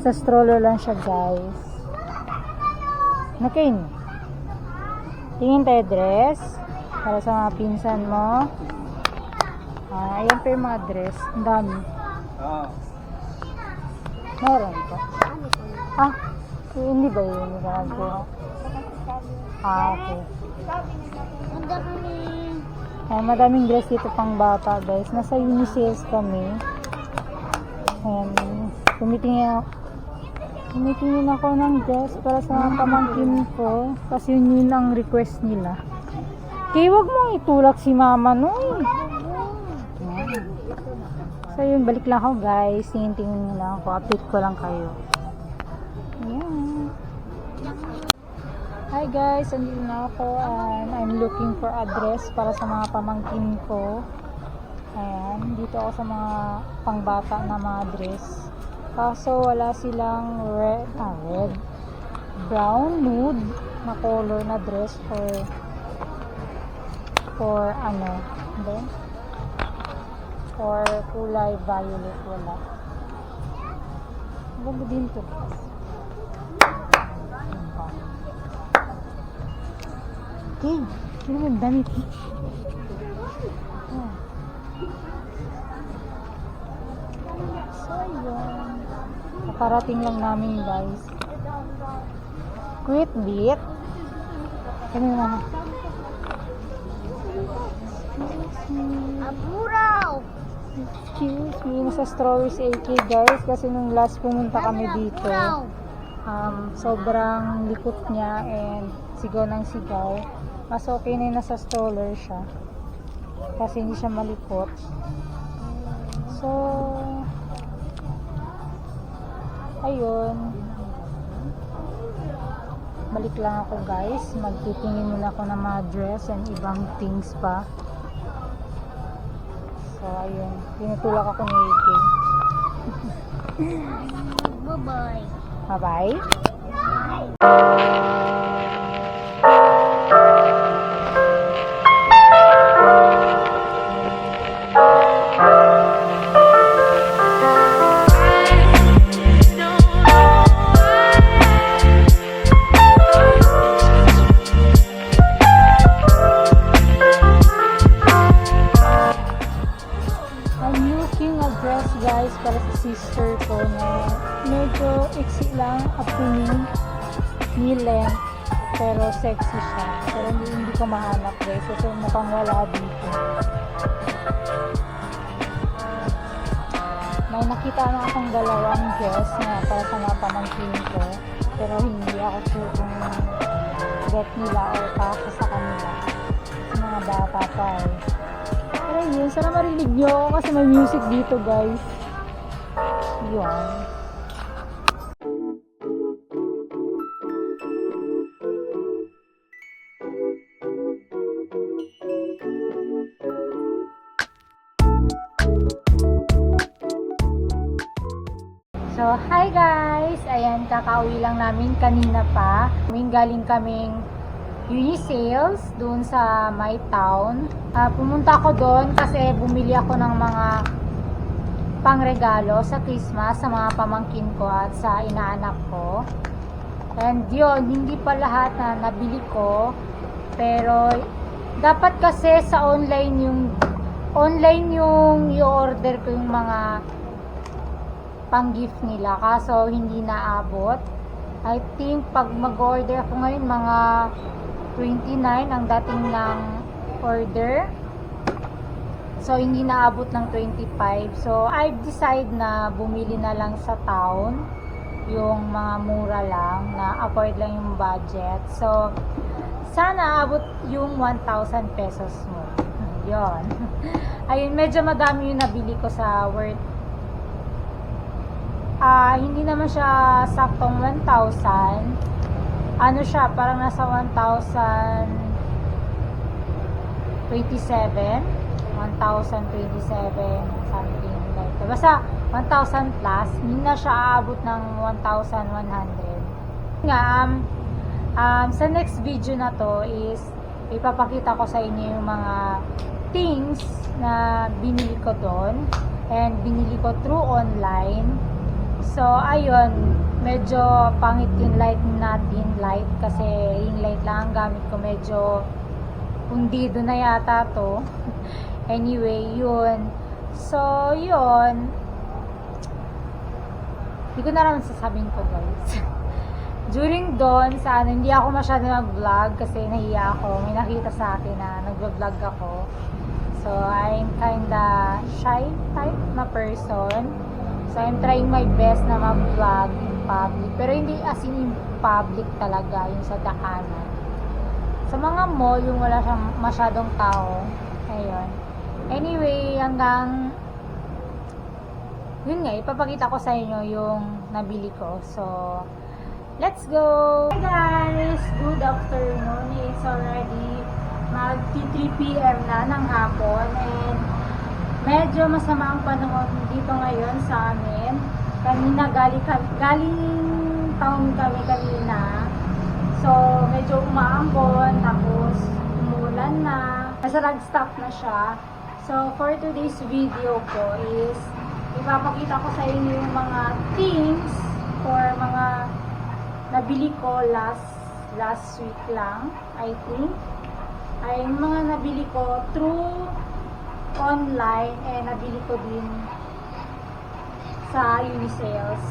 Nasa stroller lang siya, guys. Nakin. Tingin tayo dress. Para sa mga pinsan mo. Ayan pa yung mga dress. Ang dami. Meron pa. Hindi ba yun? Okay. Madaming dress dito pang bata, guys. Nasa unisales kami. Ayan. Tumitingin ako ng dress para sa mga pamangkin ko. Kasi yun ang request nila. Kaya wag mong itulak si mama nun. So yun, balik lang ako, guys. Tingin lang ako. Update ko lang kayo. Ayan. Hi guys, andito na ako and I'm looking for a dress para sa mga pamangkin ko. Ayan, dito ako sa mga pangbata na mga dress. Kaso wala silang red, brown, nude na color na dress for kulay violet, wala. Ganda din to. Okay, sino mo damit? So yun, nakarating lang namin, guys. Quit bit. Ano naman? Aburaw! Excuse me, nasa Strawberries AK, guys, kasi nung last pumunta kami dito, sobrang likot niya and sigaw ng sigaw. Mas okay na yung nasa stroller siya kasi hindi siya malikot. So ayun, balik lang ako, guys. Magtitingin muna ako ng mga dress and ibang things pa. So ayun, tinutulak ako ni AK. Bye-bye. Bye-bye. Guys, para sa sister ko na medyo iksi lang up to knee length, pero sexy siya, pero hindi ko mahanap, guys, kasi mukhang wala dito. May nakita na akong dalawang dress na para sa mga pamangkin ko, pero hindi ako sure kung get nila or kasi sa kanila, sa mga bata pa eh. Pero yun, sana marinig nyo ako kasi may music dito, guys. Yun. So, hi guys! Ayan, kakauwi lang namin kanina pa. Galing kaming unisales doon sa my town. Pumunta ako doon kasi bumili ako ng mga pangregalo sa Christmas sa mga pamangkin ko at sa inaanak ko. And yun, hindi pa lahat na nabili ko, pero dapat kasi sa online yung i-order ko yung mga pang-gift nila, kaso hindi naabot. I think pag mag-order ako ngayon mga 29 ang dating ng order. So, hindi naabot ng 25. So, I've decided na bumili na lang sa town. Yung mga mura lang, na afford lang yung budget. So, sana abot yung 1,000 pesos mo. Yun. Ayun, medyo madami yung nabili ko sa worth. Hindi naman siya saktong 1,000. Ano siya, parang nasa 1,027. 1,027 something like that. Basta 1,000 plus, hindi na siya aabot ng 1,100. Nga, sa next video na to is ipapakita ko sa inyo yung mga things na binili ko doon and binili ko through online. So, ayun, medyo pangit yung light natin, light, kasi yung light lang ang gamit ko, medyo hundido na yata to. Anyway, yun. So, yun. Hindi ko na naman sasabihin ko, guys. During doon, sa ano, hindi ako masyado nag-vlog kasi nahiya ako. May nakita sa akin na nag-vlog ako. So, I'm kinda shy type na person. So, I'm trying my best na mag-vlog in public. Pero hindi as in public talaga, yung sa daanan. Sa mga mall, yung wala siyang masyadong tao. Ayun. Anyway, hanggang yun nga, ipapakita ko sa inyo yung nabili ko. So, let's go! Hi guys! Good afternoon. It's already mag-3 p.m. na ng hapon and medyo masama ang panahon dito ngayon sa amin. Kanina galing town kami kanina. So, medyo umaambon, tapos umulan na. Nasa nag-stop na siya. So, for today's video ko is ipapakita ko sa inyo yung mga things or mga nabili ko last week lang, I think. Ay yung mga nabili ko through online and nabili ko din sa Unisales.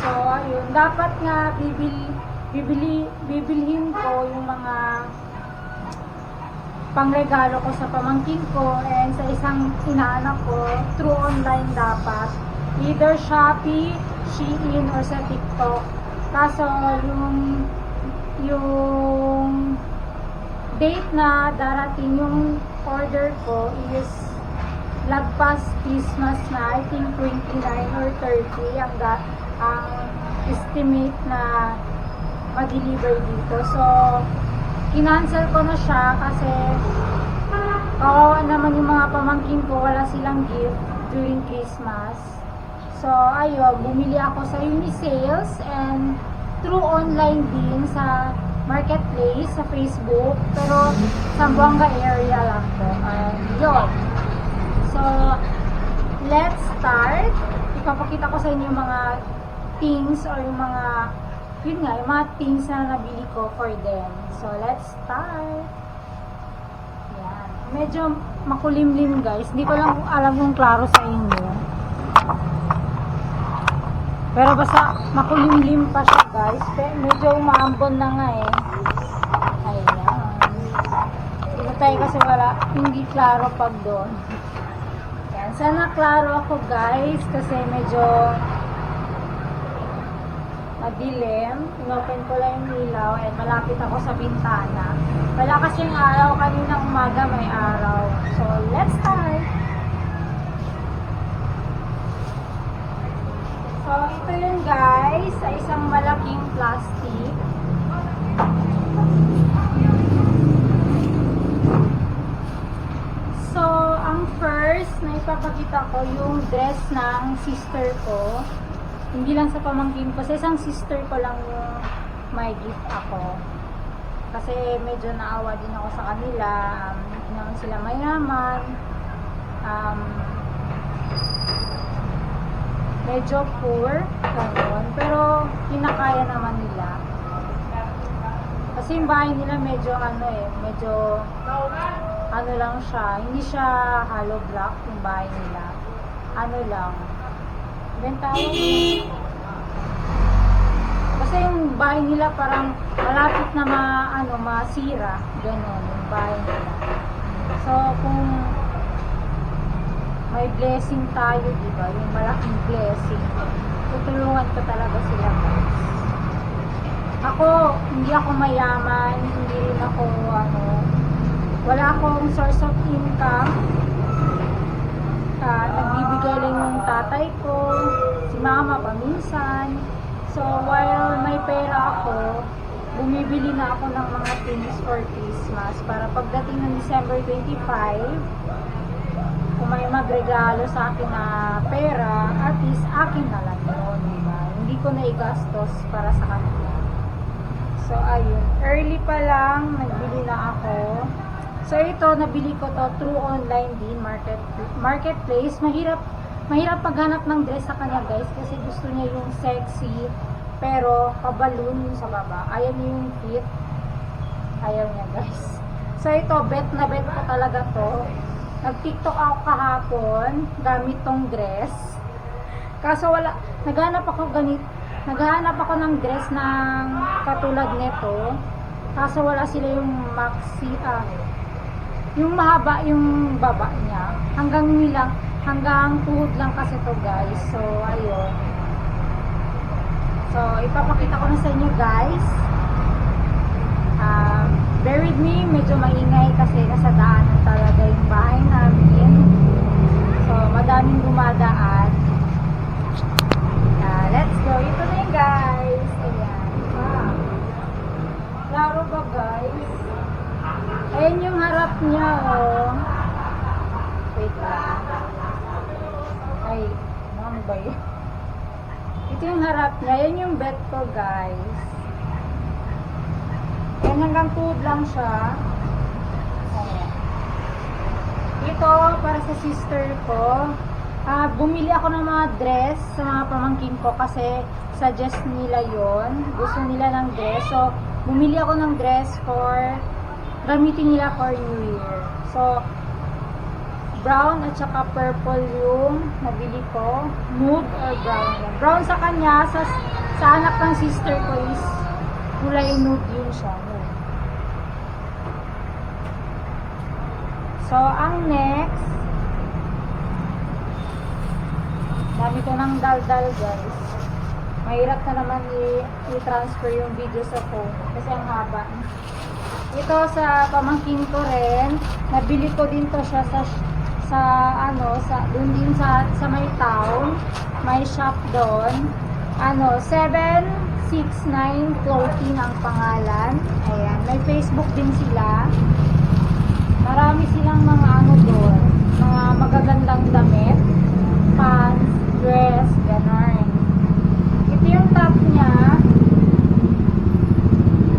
So, ayun, dapat nga bibilhin ko yung mga pangregalo ko sa pamangkin ko and sa isang inaanak ko through online dapat. Either Shopee, Shein, or sa TikTok. Kaso yung date na darating yung order ko is lagpas Christmas na, I think 29 or 30 ang estimate na ma-deliver dito. So, kinancel ko na siya kasi kawawa naman yung mga pamangkin ko, wala silang gift during Christmas. So, ayun, bumili ako sa Unisales and through online din sa marketplace, sa Facebook, pero sa Buanga area lang po. Yun. So, let's start. Ipapakita ko sa inyo yung mga things or yung mga yun nga, yung mga things na nabili ko for them. So, let's start. Yan. Medyo makulimlim, guys. Hindi ko lang alam kung klaro sa inyo. Pero basta makulimlim pa siya, guys. Medyo umaambon na nga eh. Ayan. Dito tayo kasi wala, hindi klaro pag doon. Yan. Sana klaro ako, guys. Kasi medyo madilim. Inopen ko lang yung ilaw and malapit ako sa bintana. Wala kasing araw. Kanina umaga may araw. So, let's start! So, ito yun guys. Sa isang malaking plastic. So, ang first na ipapakita ko yung dress ng sister ko. Hindi lang sa pamangkin ko. Sa isang sister ko lang yung may gift ako. Kasi medyo naawa din ako sa kanila. Hindi naman sila mayaman. Medyo poor. Ganun. Pero kinakaya naman nila. Kasi yung bahay nila medyo medyo lang siya. Hindi siya hollow block yung bahay nila. Lang. Bentawag. Kasi yung bahay nila parang malapit na masira. Ganon yung bahay nila. So, kung may blessing tayo, diba? Yung malaking blessing. Tutulungan ko talaga sila, guys. Ako, hindi ako mayaman. Hindi rin ako, wala akong source of income. Nagbibigay lang yung tatay ko, si mama paminsan. So, while may pera ako, bumibili na ako ng mga things for Christmas para pagdating ng December 25, kung may magregalo sa akin na pera, at least akin na lang yun, diba? Hindi ko na igastos para sa kanila. So, ayun. Early pa lang, nagbili na ako. So, ito, nabili ko to through online din, marketplace. mahirap maghanap ng dress sa kanya guys kasi gusto niya yung sexy pero paballoon yung sa baba. Ayaw niya yung fit. Ayaw niya guys. So ito, bet na bet ko talaga to. Nag-TikTok ako kahapon gamit tong dress. Kaso wala, naghanap ako ng dress ng katulad nito. Kaso wala sila yung maxi, yung mahaba yung baba niya. Hanggang tuhod lang kasi to guys. So ayun. So ipapakita ko na sa inyo guys. Bear with me, medyo maingay kasi nasa daanan talaga yung bahay namin. So madaming dumadaan. Let's go. Ito na yun guys. Ayan. Klaro ba guys? Ayan yung harap niya oh. Wait lang. Ay, ano ba yun? Ito yung harap niya. Ayan yung bed ko guys. Ayan, hanggang tuhod lang siya. Ayan. Ito, para sa sister ko. Bumili ako ng mga dress sa mga pamangkin ko kasi suggest nila yon. Gusto nila ng dress. So, bumili ako ng dress for gamitin nila for New Year. So, brown at saka purple yung nabili ko. Nude or brown yan. Brown sa kanya, sa anak ng sister ko is kulay nude yun siya. Nude. So, ang next, dami ko ng daldal guys. Mahirap na naman i-transfer yung video sa phone kasi ang haba. Ito sa pamangkin ko rin. Nabili ko din to siya doon din sa may town. May shop doon. 769 Clothing ang pangalan. Ayan. May Facebook din sila. Marami silang mga doon. Mga magagandang damit. Pants, dress, gano'n. Ito yung top niya.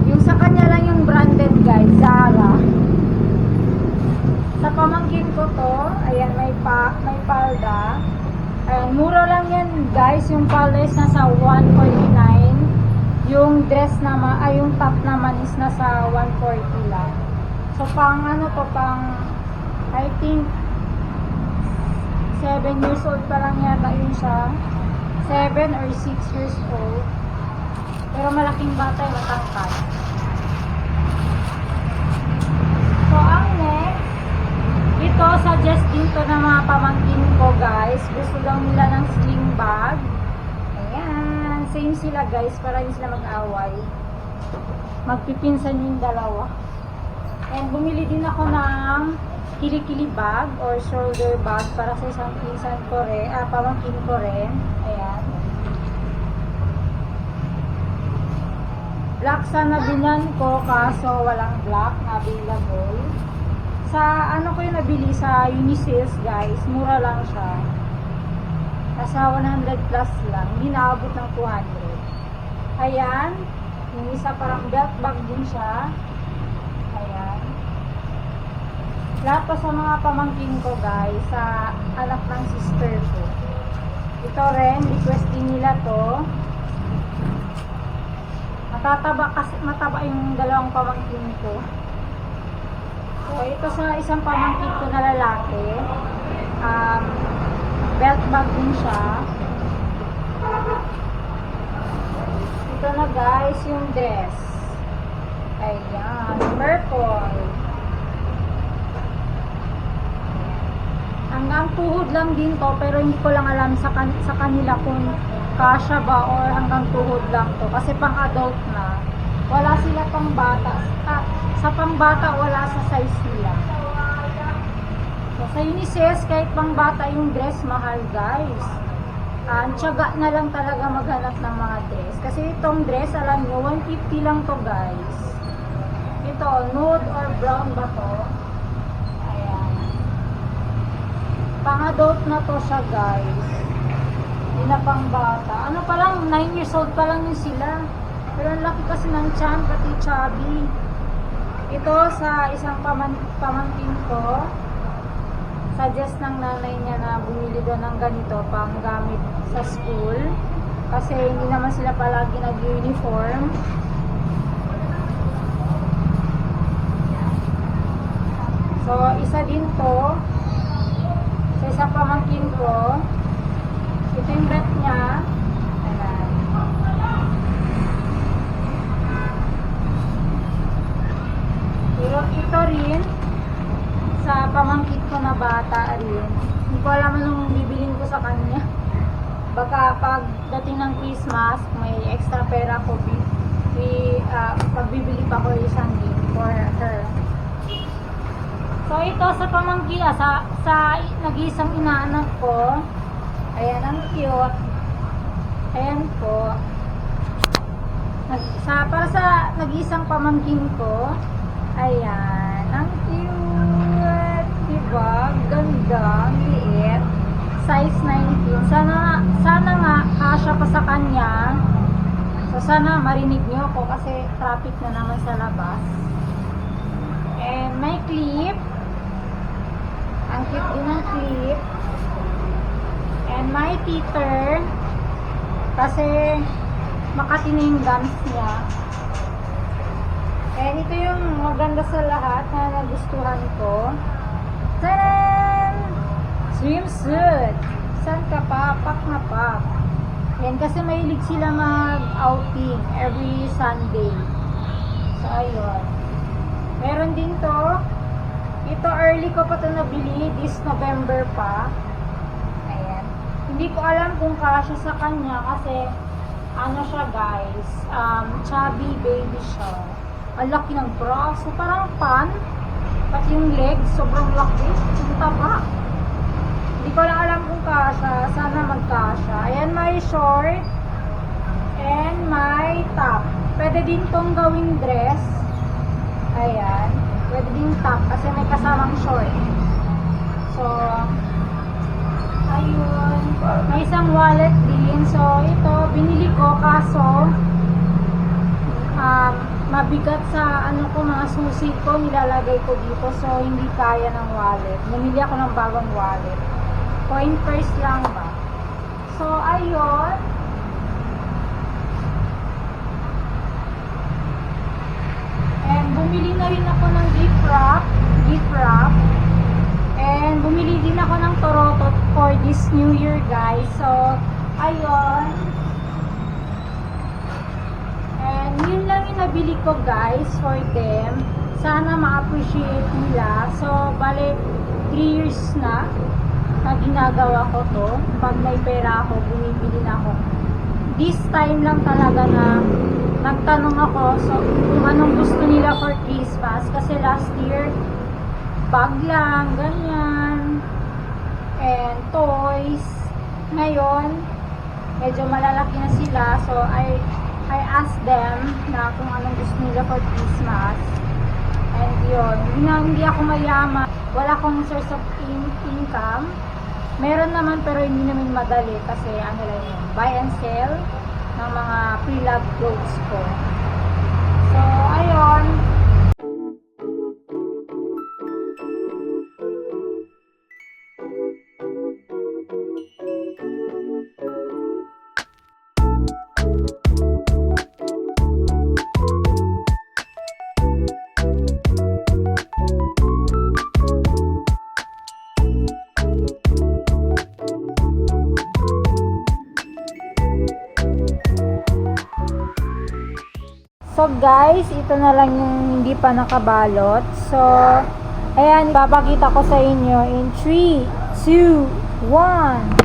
Yung sa kanya lang yung branded guys, Zara. Sa pamangkin ko to, ayan, may palda. Ayan, mura lang yan guys. Yung palda is nasa 149. Yung dress naman, yung top naman is nasa 140 lang. So pang I think 7 years old pa lang yata yun siya. 7 or 6 years old. Pero malaking bata yung matangkad. So, ang next, ito, suggest din to ng mga pamangkin ko, guys. Gusto daw nila ng sling bag. Ayan. Same sila, guys, para hindi sila mag-away. Magpipinsan yung dalawa. And bumili din ako ng kilikili bag or shoulder bag para sa isang pinsan ko rin, pamangkin ko rin. Ayan. Black sana binan ko kaso walang black available. Sa ko yung nabili sa Unisys guys, mura lang siya. Nasa 100 plus lang, hindi naabot ng 200. Ayan, yung isa parang belt bag din siya. Ayan. Lahat pa sa mga pamangkin ko guys, sa anak ng sister ko. Ito rin, request din nila to. Mataba yung dalawang pamangkin ko. So, ito sa isang pamangkin ko na lalaki. Belt bag din siya. Ito na guys, yung dress. Ayan, purple. Hanggang tuhod lang din to, pero hindi ko lang alam sa kanila kung kasya ba or hanggang tuhod lang to. Kasi pang adult na. Wala sila pang bata. Sa pang bata, wala sa size nila. So, sa Unisys, kahit pang bata yung dress, mahal guys. Tiyaga na lang talaga maghanap ng mga dress. Kasi itong dress, alam nyo, 150 lang to guys. Ito, nude or brown ba to? Pang-adult na to siya guys. Hindi na pang bata. Ano pa lang, 9 years old pa lang yun sila. Pero ang laki kasi ng tiyan, pati chubby. Ito sa isang pamangkin ko. suggest ng nanay niya na bumili daw ng ganito pang gamit sa school. Kasi hindi naman sila palagi nag-uniform. So, isa din to. Sa isang pamangkin ko. Ito yung bet niya. Ayan. Pero ito rin, sa pamangkin ko na bata rin. Hindi ko alam anong bibilin ko sa kanya. Baka pag dating ng Christmas, may extra pera ko, pagbibili pa ko isang gift for her. So ito sa pamangkin, sa nag-iisang inaanak ko. Ayan, ang cute. Ayan po. Para sa nag-iisang pamangkin ko. Ayan, ang cute. Diba? Ganda, ang liit. Size 19. Sana nga kasya pa sa kanya. So sana marinig niyo ako kasi traffic na naman sa labas. And may clip. Ang cute din ng clip. And may teeter. Kasi makati na yung gums niya. And ito yung maganda sa lahat na nagustuhan ko. Taran! Swimsuit. Saan ka pa? Pak na pak. Yan, kasi mahilig sila mag-outing every Sunday. So, ayun. Meron din to. Ito, early ko pa ito nabili. This November pa. Ayan. Hindi ko alam kung kasya sa kanya kasi ano siya guys. Chubby baby siya. Ang laki ng bra. So, parang pan. Pati yung legs, sobrang laki. Ang taba. Hindi ko lang alam kung kasya. Sana magkasya. Ayan, may short. And may top. Pwede din tong gawing dress. Ayan. Pwede din top kasi may kasamang short. So, ayun. May isang wallet din. So, ito, binili ko kaso mabigat sa mga susi ko, nilalagay ko dito. So, hindi kaya ng wallet. Bumili ako ng bagong wallet. Coin purse lang ba? So, ayun. And, bumili na rin ako ng gift wrap. And, bumili din ako ng Torotot for this New Year, guys. So, ayun. And, yun lang yung nabili ko, guys, for them. Sana ma-appreciate nila. So, bale, 3 years na ginagawa ko to. Pag may pera ako, bumibili na ako. This time lang talaga na nagtanong ako kung anong gusto nila for Christmas. Kasi last year, bag lang, ganyan. And toys. Ngayon, medyo malalaki na sila. So, I asked them na kung anong gusto nila for Christmas. And yun, hindi ako mayaman. Wala akong source of income. Meron naman pero hindi naman madali kasi ano lang yun, buy and sell ng mga pre-loved clothes ko. So, ayun. So guys, ito na lang yung hindi pa nakabalot. So, ayan, papakita ko sa inyo in 3, 2, 1.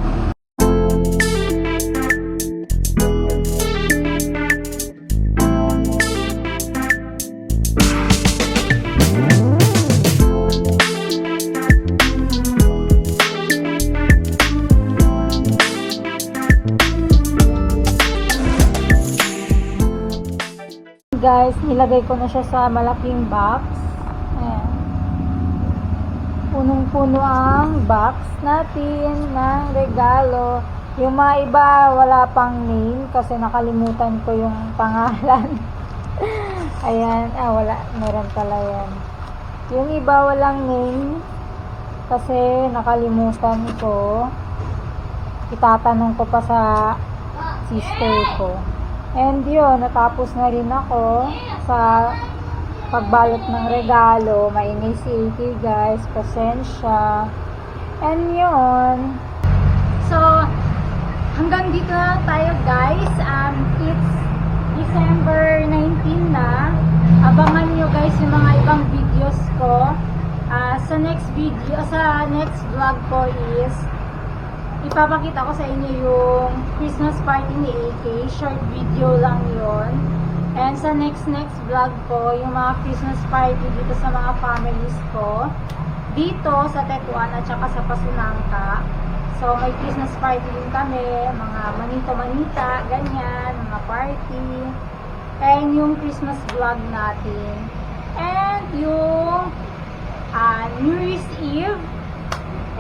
Guys, nilagay ko na siya sa malaking box. Ayan. Punong-puno ang box natin ng regalo. Yung mga iba, wala pang name kasi nakalimutan ko yung pangalan. Ayan. Wala. Meron pala yan. Yung iba, walang name. kasi nakalimutan ko. Itatanong ko pa sa sister ko. And yun, natapos na rin ako sa pagbalot ng regalo. Mainis si AK guys, pasensya. And yun. So, hanggang dito na lang tayo guys. It's December 19 na. Abangan nyo guys yung mga ibang videos ko. Sa next vlog ko is ipapakita ko sa inyo yung Christmas party ni AK. Short video lang yon. And sa next vlog ko, yung mga Christmas party dito sa mga families ko. Dito sa Tetuan at saka sa Pasunangka. So, may Christmas party din kami. Mga manito-manita, ganyan, mga party. And yung Christmas vlog natin. And yung New Year's Eve.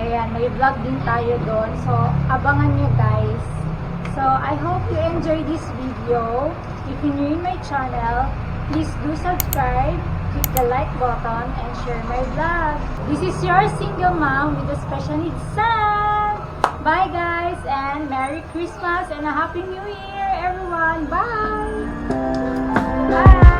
Ayan, may vlog din tayo doon. So, abangan nyo guys. So, I hope you enjoy this video. If you're new in my channel, please do subscribe, click the like button, and share my vlog. This is your single mom with a special needs son. Bye guys, and Merry Christmas and a Happy New Year everyone. Bye! Bye!